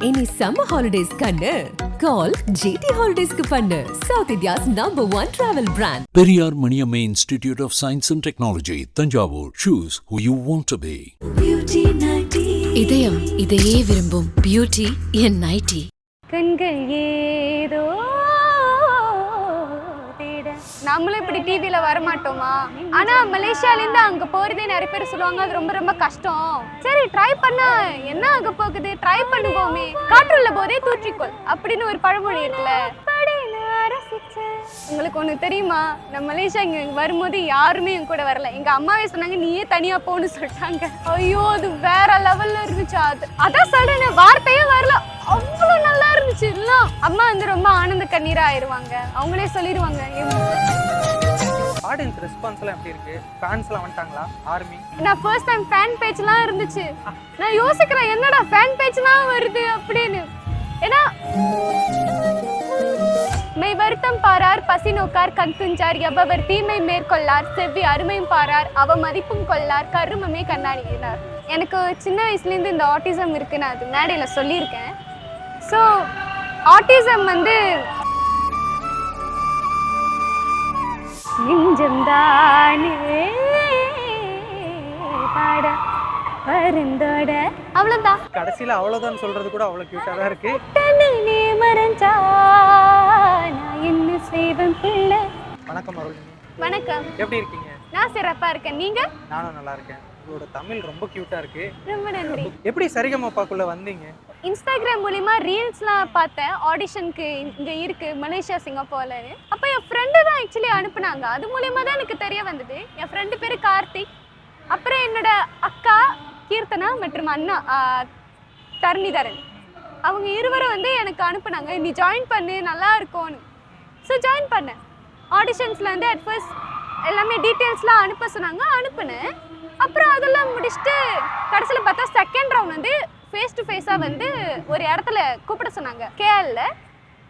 Any summer holidays kannu call GT Holidays ku pannu South India's #1 travel brand. Periyar Maniamma Institute of Science and Technology, Tanjavur. Choose who you want to be. Beauty 90. இதயம் இதையே விரும்பும் beauty என் nightie. கண்கள் ஏதோ நம்மளும் இப்படி டிவில வரமாட்டோமா? ஆனா மலேசியால இருந்து அங்க போறதே நிறைய பேர் சொல்லுவாங்க அது ரொம்ப ரொம்ப கஷ்டம். சரி ட்ரை பண்ணா என்ன ஆக போகுது, ட்ரை பண்ணுவோமே. காற்றுள்ள போதே தூற்றிக்கொள் அப்படின்னு ஒரு பழமொழி இருக்குல்ல. உங்களுக்கு ஒண்ணு தெரியுமா, நம்ம மலேசியா இங்க வரும்போது யாருமே என் கூட வரல. எங்க அம்மாவே சொன்னாங்க நீயே தனியா போன்னு சொல்லிட்டாங்க. ஐயோ அது வேற லெவல்ல இருந்துச்சு. அதான் சொல்றேன், வார்த்தையே வரல, அவ்வளவு நல்லா இருந்துச்சு. இல்ல அம்மா வந்து ரொம்ப ஆனந்த கண்ணீரா ஆயிருவாங்க, அவங்களே சொல்லிடுவாங்க. ஆடியன்ஸ் ரெஸ்பான்ஸ் எல்லாம் எப்படி இருக்கு? ஃபேன்ஸ் எல்லாம் வந்துட்டாங்களா? ஆர்மி நான் ஃபர்ஸ்ட் டைம் ஃபேன் பேஜ்லாம் இருந்துச்சு. நான் யோசிக்கிறேன் என்னடா ஃபேன் பேஜ்லாம் வருது அப்படின்னு. ஏன்னா மெய் வருத்தம் பாரார் பசி நோக்கார் கண் துஞ்சார் எவ்வவர் தீமை மேற்கொள்ளார் செவ்வி அருமையும் பாரார் அவ மதிப்பும் கொள்ளார் கருமமே கண்ணாடினார். எனக்கு சின்ன வயசுலேருந்து இந்த ஆட்டிசம் இருக்கு, நான் அது மேடையில் சொல்லியிருக்கேன். ஸோ ஆட்டிசம் வந்து நெஞ்சம்தானே பாட வருந்தோட அவ்வளோதான். கடைசியில் அவ்வளோதான் சொல்றது கூட அவ்வளோ கியூட்டாக தான் இருக்கு. மறைஞ்சா நான் என்ன செய்வேன் பிள்ளை. வணக்கம் அருள். வணக்கம். எப்படி இருக்கீங்க? நான் சிறப்பா இருக்கேன், நீங்க? நானும் நல்லா இருக்கேன். உங்களோட தமிழ் ரொம்ப கியூட்டா இருக்கு. ரொம்ப நன்றி. எப்படி சரிகமபாக்குள்ள வந்தீங்க? இன்ஸ்டாகிராம் மூலியமா ரீல்ஸ்லாம் பார்த்தேன். ஆடிஷனுக்கு இங்க இருக்கு மலேசியா சிங்கப்பூர்லன்னு. அப்போ என் ஃப்ரெண்டு தான் ஆக்சுவலி அனுப்புனாங்க. அது மூலியமா தான் எனக்கு தெரிய வந்தது. என் ஃப்ரெண்டு பேரு கார்த்திக், அப்புறம் என்னோட அக்கா கீர்த்தனா மற்றும் அண்ணா தரணிதரன், அவங்க இருவரும் வந்து எனக்கு அனுப்புனாங்க நீ ஜாயின் பண்ணு நல்லா இருக்கும்னு. ஸோ ஜாயின் பண்ணேன். ஆடிஷன்ஸில் வந்து அட் ஃபர்ஸ்ட் எல்லாமே டீட்டெயில்ஸ்லாம் அனுப்ப சொன்னாங்க, அனுப்புனேன். அப்புறம் அதெல்லாம் முடிச்சுட்டு கடைசியில் பார்த்தா செகண்ட் ரவுண்ட் வந்து ஃபேஸ் டு ஃபேஸாக வந்து ஒரு இடத்துல கூப்பிட சொன்னாங்க கேஎல்ல.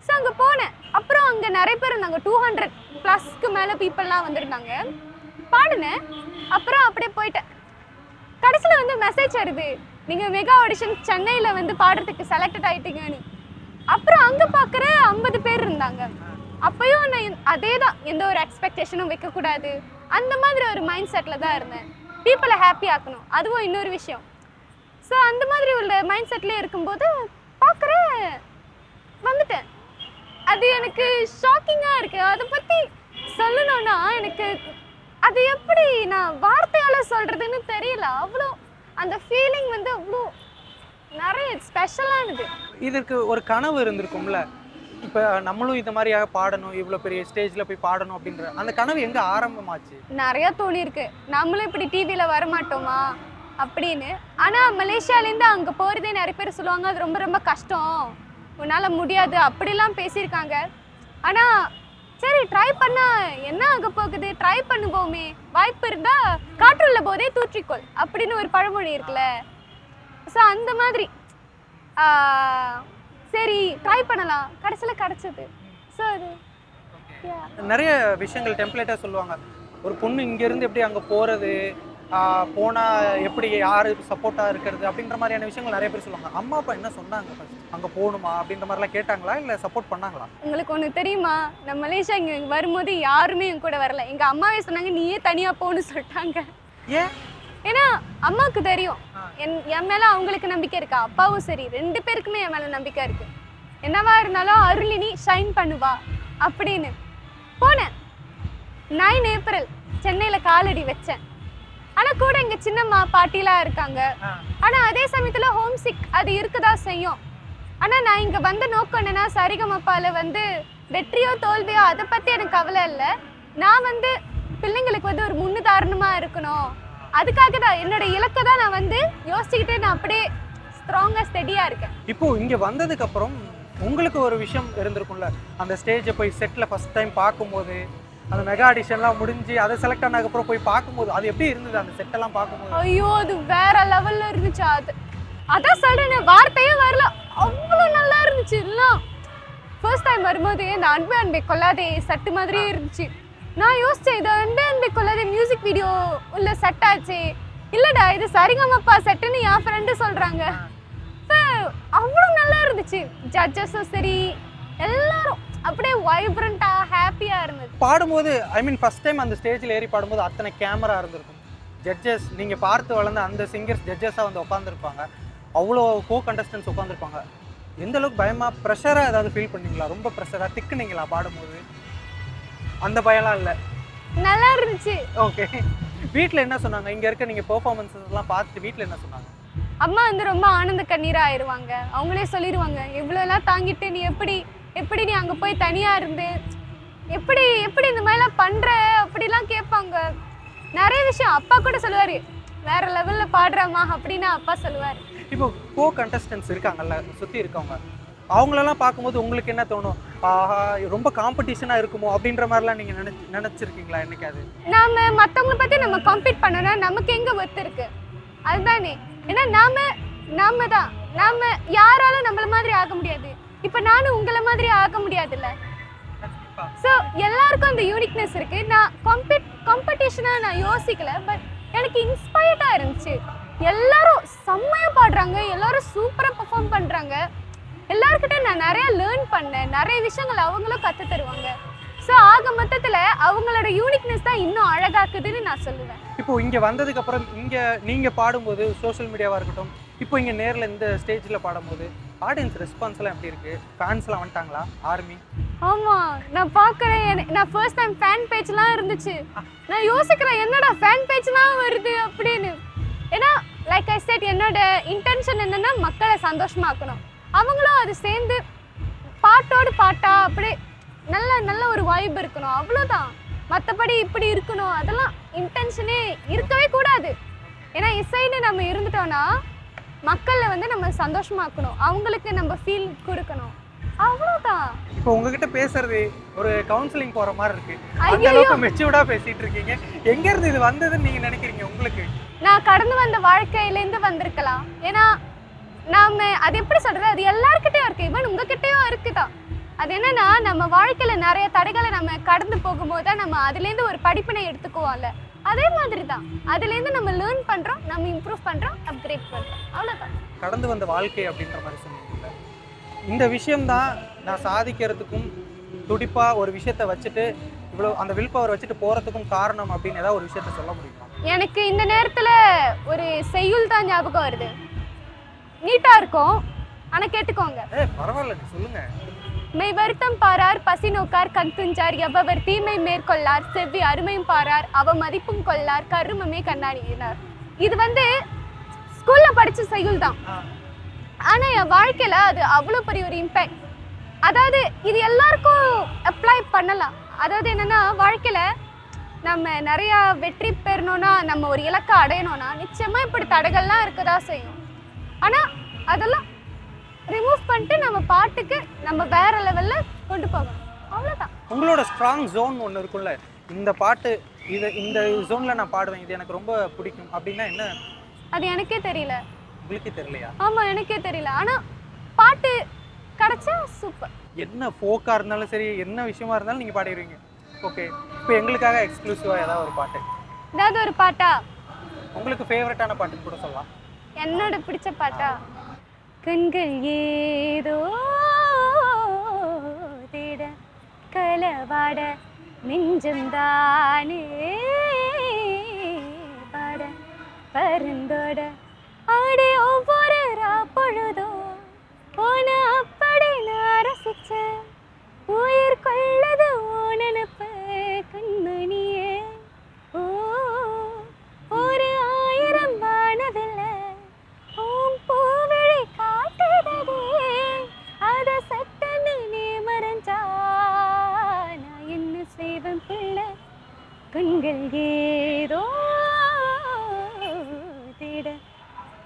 ஸோ அங்கே போனேன். அப்புறம் அங்கே நிறைய பேர் இருந்தாங்க, 200+ மேலே பீப்புளெலாம் வந்திருந்தாங்க. பாடினேன். அப்புறம் அப்படியே போயிட்டேன். கடைசியில் வந்து மெசேஜ் வருது நீங்கள் மெகா ஆடிஷன் சென்னையில் வந்து பாடுறதுக்கு செலக்டட் ஆகிட்டீங்கன்னு. அப்புறம் அங்கே பார்க்குற 50 பேர் இருந்தாங்க. அப்போயும் நான் அதே தான், எந்த ஒரு எக்ஸ்பெக்டேஷனும் வைக்கக்கூடாது அந்த மாதிரி ஒரு மைண்ட் செட்டில் தான் இருந்தேன். பீப்புளை ஹாப்பி ஆக்கணும், அதுவும் இன்னொரு விஷயம். ஸோ அந்த மாதிரி உள்ள மைண்ட் செட்லேயே இருக்கும்போது பார்க்குறேன் வந்துட்டேன். அது எனக்கு ஷாக்கிங்காக இருக்குது. அதை பற்றி சொல்லணும்னா எனக்கு அது எப்படி நான் வார்த்தையால் சொல்கிறதுன்னு தெரியல. அவ்வளோ அந்த ஃபீலிங் வந்து அவ்வளோ நிறைய ஸ்பெஷலானது. இதற்கு ஒரு கனவு இருந்திருக்கும்ல, இப்போ நம்மளும் இந்த மாதிரியாக பாடணும், இவ்வளோ பெரிய ஸ்டேஜில் போய் பாடணும் அப்படின்ற அந்த கனவு எங்கே ஆரம்பமாச்சு? நிறையா தோணியிருக்கு, நம்மளும் இப்படி டிவியில் வரமாட்டோமா அப்படின்னு. ஆனால் மலேசியாலேருந்து அங்கே போகிறதே நிறைய பேர் சொல்லுவாங்க அது ரொம்ப ரொம்ப கஷ்டம், உன்னால் முடியாது அப்படிலாம் பேசியிருக்காங்க. ஆனால் சரி ட்ரை பண்ணா என்ன ஆக போகுது, ட்ரை பண்ணுவோமே, வாய்ப்பு இருந்தா காற்றுள்ள போதே தூற்றிக்கொள் அப்படின்னு ஒரு பழமொழி இருக்குல்ல. ஸோ அந்த மாதிரி சரி ட்ரை பண்ணலாம், கடைசியில் கிடச்சிது. ஸோ அது நிறைய விஷயங்கள் டெம்ப்ளேட்டாக சொல்லுவாங்க. ஒரு பொண்ணு இங்கேருந்து எப்படி அங்கே போகிறது, போனால் எப்படி யார் சப்போர்ட்டாக இருக்கிறது அப்படின்ற மாதிரியான விஷயங்கள் நிறைய பேர் சொல்லுவாங்க. அம்மா அப்பா என்ன சொன்னாங்க ஃபர்ஸ்ட், அங்கே போகணுமா அப்படின்ற மாதிரிலாம் கேட்டாங்களா இல்லை சப்போர்ட் பண்ணாங்களா? உங்களுக்கு ஒன்று தெரியுமா, நம்ம மலேசியா இங்கே வரும்போது யாருமே என் கூட வரல. எங்கள் அம்மாவே சொன்னாங்க நீயே தனியாக போகணும்னு சொல்லிட்டாங்க. ஏன்? ஏன்னா அம்மாவுக்கு தெரியும் என் மேலே அவங்களுக்கு நம்பிக்கை இருக்கா, அப்பாவும் சரி 2 பேருக்குமே என் மேலே நம்பிக்கை இருக்கு. என்னவா இருந்தாலும் அருளினி ஷைன் பண்ணுவா அப்படின்னு போனேன். 9 ஏப்ரல் சென்னையில் காலடி வச்சேன். ஆனால் கூட எங்கள் சின்னம்மா பாட்டிலாம் இருக்காங்க. ஆனால் அதே சமயத்தில் ஹோம் சிக் அது இருக்கதான் செய்யும். ஆனால் நான் இங்கே வந்து நோக்கம் என்னன்னா சரிகமப்பாவில் வந்து வெற்றியோ தோல்வியோ அதை பற்றி எனக்கு கவலை இல்லை. நான் வந்து பிள்ளைங்களுக்கு வந்து ஒரு முன்னுதாரணமாக இருக்கணும், அதுக்காக தான் என்னோட இலக்கை தான் நான் வந்து யோசிச்சுக்கிட்டு நான் அப்படியே ஸ்ட்ராங்காக ஸ்டெடியாக இருக்கேன். இப்போது இங்கே வந்ததுக்கப்புறம் உங்களுக்கு ஒரு விஷயம் இருந்திருக்கும்ல, அந்த ஸ்டேஜை போய் செட்டில் ஃபஸ்ட் டைம் பார்க்கும்போது, அந்த மெகா ஆடிஷன்லாம் முடிஞ்சு அதை செலக்ட் ஆனதுக்கப்புறம் போய் பார்க்கும்போது அது எப்படி இருந்தது அந்த செட்டெல்லாம் பார்க்கும்போது? ஐயோ அது வேற லெவலில் இருந்துச்சு. அதான் சொல்கிறேன், வார்த்தையே வரல, அவ்வளோ நல்லா இருந்துச்சு. இல்லை ஃபர்ஸ்ட் டைம் வரும்போது இந்த அன்பே அன்பே கொள்ளாதே சட்டு மாதிரியே இருந்துச்சு. நான் யோசிச்சேன் இது அன்பே அன்பே கொள்ளாதே மியூசிக் வீடியோ உள்ள செட் ஆச்சு, இல்லைடா இது சரிகமப்பா செட்டுன்னு என் ஃப்ரெண்டு சொல்கிறாங்க. அவ்வளோ நல்லா இருந்துச்சு. இருந்துச்சு. ஜட்ஜஸும் சரி எல்லாரும் அப்படியே வைப்ரண்ட்டாக ஹாப்பியாக இருந்தது. பாடும்போது ஐ மீன் ஃபர்ஸ்ட் டைம் அந்த ஸ்டேஜில் ஏறி பாடும்போது அத்தனை கேமரா இருந்திருக்கும். ஜட்ஜஸ் நீங்கள் பார்த்து வளர்ந்த அந்த சிங்கர்ஸ் ஜட்ஜஸாக வந்து உட்காந்துருப்பாங்க, அவ்வளோ கோ கண்டஸ்டன்ஸ் உட்காந்துருப்பாங்க. எந்த அளவுக்கு பயமாக ப்ரெஷராக ஏதாவது ஃபீல் பண்ணீங்களா? ரொம்ப ப்ரெஷராக திக்குனீங்களா பாடும்போது? அந்த பயம்லாம் இல்லை, நல்லா இருந்துச்சு. ஓகே. வீட்டில் என்ன சொன்னாங்க? இங்கே இருக்க நீங்கள் பெர்ஃபார்மன்ஸஸ்லாம் பார்த்துட்டு வீட்டில் என்ன சொன்னாங்க? அம்மா வந்து ரொம்ப ஆனந்த கண்ணீராக ஆயிடுவாங்க. அவங்களே சொல்லிடுவாங்க, இவ்வளோலாம் தாங்கிட்டு நீ எப்படி நீ அங்கே போய் தனியாக இருந்து எப்படி இந்த மாதிரிலாம் பண்ணுற அப்படிலாம் கேட்பாங்க. நிறைய விஷயம் அப்பா கூட சொல்லுவார், வேற லெவலில் பாடுறாமா அப்படின்னு அப்பா சொல்லுவார். இப்போ கோ கண்டஸ்டன்ஸ் இருக்காங்கல்ல சுற்றி இருக்கவங்க, அவங்களெல்லாம் பார்க்கும்போது உங்களுக்கு என்ன தோணும்? ஆஹா ரொம்ப காம்படிஷனாக இருக்குமோ அப்படின்ற மாதிரிலாம் நீங்கள் நினச்சிருக்கீங்களா என்னைக்காது? நாம் மற்றவங்களை பற்றி நம்ம காம்பீட் பண்ணோன்னா நமக்கு எங்கே ஒத்து இருக்கு? அதுதானே. ஏன்னா நாம யாராலும் நம்மள மாதிரி ஆக முடியாது. இப்போ நானும் உங்களை மாதிரி ஆக முடியாதுல்ல. ஸோ எல்லாருக்கும் அந்த யூனிக்னஸ் இருக்கு. நான் காம்படிஷனாக நான் யோசிக்கல, பட் எனக்கு இன்ஸ்பயர்டாக இருந்துச்சு. எல்லாரும் செம்மையாக பாடுறாங்க, எல்லாரும் சூப்பராக பெர்ஃபார்ம் பண்ணுறாங்க. எல்லாருக்கிட்ட நான் நிறையா லேர்ன் பண்ணேன், நிறைய விஷயங்கள் அவங்களும் கற்று தருவாங்க. ஸோ ஆக மொத்தத்தில் அவங்களோட யூனிக்னஸ் தான் இன்னும் அழகாக்குதுன்னு நான் சொல்லுவேன். இப்போ இங்கே வந்ததுக்கப்புறம் இங்கே நீங்கள் பாடும்போது சோஷியல் மீடியாவாக இருக்கட்டும், இப்போ இங்கே நேரில் இந்த ஸ்டேஜில் பாடும்போது ஆடியன்ஸ் ரெஸ்பான்ஸ்லாம் எப்படி இருக்குது? ஃபேன்ஸ்லாம் வந்துட்டாங்களா? ஆர்மி? ஆமாம், நான் பார்க்குறேன். நான் ஃபர்ஸ்ட் டைம் ஃபேன் பேஜ்லாம் இருந்துச்சு. நான் யோசிக்கிறேன் என்னடா ஃபேன் பேஜ்லாம் வருது அப்படின்னு. ஏன்னா லைக் ஐ செட், என்னோட இன்டென்ஷன் என்னென்னா மக்களை சந்தோஷமாக்கணும். அவங்களும் அது சேர்ந்து பாட்டோடு பாட்டா அப்படியே நல்ல ஒரு வைப் இருக்கணும், அவ்வளோதான். மற்றபடி இப்படி இருக்கணும் அதெல்லாம் இன்டென்ஷனே இருக்கவே கூடாது. ஏன்னா இசைன்னு நம்ம இருந்துட்டோன்னா மக்களை வந்து நம்ம சந்தோஷமாக்கணும், அவங்களுக்கு நம்ம ஃபீல் கொடுக்கணும், அவ்வளோதான். இப்போ உங்ககிட்ட பேசுறது ஒரு கவுன்சிலிங் போகிற மாதிரி இருக்கு. அந்த அளவுக்கு மெச்சூர்டாக பேசிட்டு இருக்கீங்க. எங்கேருந்து இது வந்ததுன்னு நீங்கள் நினைக்கிறீங்க? உங்களுக்கு நான் கடந்து வந்த வாழ்க்கையிலேருந்து வந்திருக்கலாம். ஏன்னா நாம் அது எப்படி சொல்கிறது, அது எல்லாருக்கிட்டையும் இருக்குது, ஈவன் உங்ககிட்டயும் இருக்குதான். அது என்னன்னா நம்ம வாழ்க்கையில் நிறைய தடைகளை நம்ம கடந்து போகும்போது தான் நம்ம அதுலேருந்து ஒரு படிப்பினை எடுத்துக்குவோம்ல, அதே மாதிரி தான். அதுலேருந்து நம்ம லேர்ன் பண்ணுறோம், நம்ம இம்ப்ரூவ் பண்ணுறோம், அப்கிரேட் பண்ணுறோம், அவ்வளோதான். கடந்து வந்த வாழ்க்கை அப்படின்ற மாதிரி சொன்னீங்கல்ல, இந்த விஷயம்தான் நான் சாதிக்கிறதுக்கும் துடிப்பாக ஒரு விஷயத்தை வச்சுட்டு இவ்வளோ அந்த வில் பவர் வச்சுட்டு போகிறதுக்கும் காரணம் அப்படின்னு ஏதாவது ஒரு விஷயத்த சொல்ல முடியுமா? எனக்கு இந்த நேரத்தில் ஒரு செய்யுள் தான் ஞாபகம் வருது. நீட்டாக இருக்கும், ஆனால் கேட்டுக்கோங்க. பரவாயில்ல, சொல்லுங்கள். மெய் வருத்தம் பாரார், பசி நோக்கார், கண் துஞ்சார், எவ்வவர் தீமை மேற்கொள்ளார், செவ்வி அருமையும் பாரார், அவ மதிப்பும் கொள்ளார், கருமமே கண்ணாடினார். இது வந்து ஸ்கூலில் படித்த செய்யுள் தான், ஆனால் என் வாழ்க்கையில் அது அவ்வளோ பெரிய ஒரு இம்பேக்ட். அதாவது இது எல்லாருக்கும் அப்ளை பண்ணலாம். அதாவது என்னென்னா, வாழ்க்கையில் நம்ம நிறையா வெற்றி பெறணும்னா, நம்ம ஒரு இலக்கை அடையணும்னா நிச்சயமாக இப்படி தடைகள்லாம் இருக்கதா செய்யும். ஆனால் அதெல்லாம் ரிமூவ் பண்ணிட்டு நம்ம பாட்டுக்கு நம்ம வேற லெவலில் கொண்டு போகணும், அவ்வளோதான். உங்களோட ஸ்ட்ராங் ஜோன் ஒன்று இருக்குல்ல, இந்த பாட்டு இந்த ஜோனில் நான் பாடுவேன், இது எனக்கு ரொம்ப பிடிக்கும் அப்படின்னா என்ன? அது எனக்கே தெரியல. உங்களுக்கே தெரியலையா? ஆமாம், எனக்கே தெரியல. ஆனால் பாட்டு கிடைச்சா சூப்பர். என்ன ஃபோக்காக இருந்தாலும் சரி, என்ன விஷயமா இருந்தாலும் நீங்கள் பாடிடுவீங்க. ஓகே, இப்போ எங்களுக்காக எக்ஸ்க்ளூசிவாக ஏதாவது ஒரு பாட்டு, ஏதாவது ஒரு பாட்டா? உங்களுக்கு ஃபேவரட்டான பாட்டுன்னு கூட சொல்லலாம். என்னோட பிடிச்ச பாட்டா? கண்கள் ஏதோ தேட களவாட நெஞ்சம் தானே பாட பருந்தோட ஆடி ஒவ்வொரு பொழுதோ போன அப்படி நான் ரசிச்ச உயிர் கொள்ளது ஓனனப்ப கண்மணியே. ஓ ஒரு 1000 வானவில்லை ஓம் பூவிழி காட்டுதே, அத சட்டன்னு நீ மறைஞ்சா நான் என்ன செய்வேன் பிள்ளை. கண்கள் ஏதோ தேட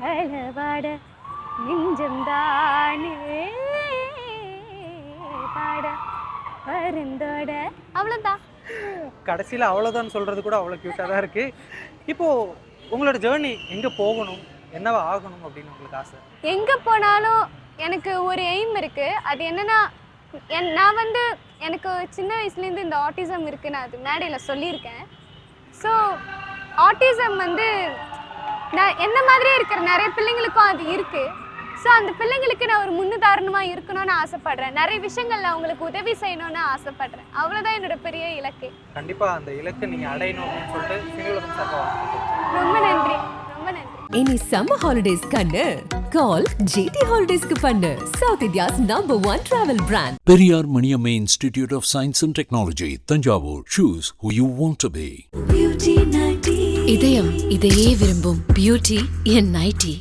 அளவாட நெஞ்சம் தானே பாட பருந்தோட, அவ்வளோதான். கடைசியில் அவ்வளோதான் சொல்கிறது கூட அவ்வளோ க்யூட்டாக தான் இருக்குது. இப்போது உங்களோட ஜேர்னி எங்கே போகணும், என்னவா ஆகணும் அப்படின்னு உங்களுக்கு ஆசை? எங்கே போனாலும் எனக்கு ஒரு எய்ம் இருக்குது. அது என்னென்னா, நான் வந்து எனக்கு சின்ன வயசுலேருந்து இந்த ஆட்டிசம் இருக்குது, நான் அது மேடையில் சொல்லியிருக்கேன். ஸோ ஆட்டிசம் வந்து நான் என்ன மாதிரியே இருக்கிற நிறைய பிள்ளைங்களுக்கும் அது இருக்குது. ஸோ அந்த பிள்ளைங்களுக்கு நான் ஒரு முன்னுதாரணமாக இருக்கணும்னு ஆசைப்படுறேன். நிறைய விஷயங்கள்ல அவங்களுக்கு உதவி செய்யணும்னு ஆசைப்படுறேன். அவ்வளோதான் என்னோட பெரிய இலக்கு. கண்டிப்பா அந்த இலக்கை நீங்க அடையணும் அப்படின்னு சொல்லிட்டு சினி உலகம் சார்பாக வாழ்த்துக்கள். ரொம்ப நன்றி, ரொம்ப நன்றி. இனி சம்மர் ஹாலிடேஸ் கண்ணு கால் GT ஹாலிடேஸ்க்கு பண்ணு. South India's #1 travel brand. Periyar Maniamma Institute of Science and Technology, Tanjavur. Choose who you want to be. இதயம் இதையே விரும்பும் பியூட்டி என் நைட்டி.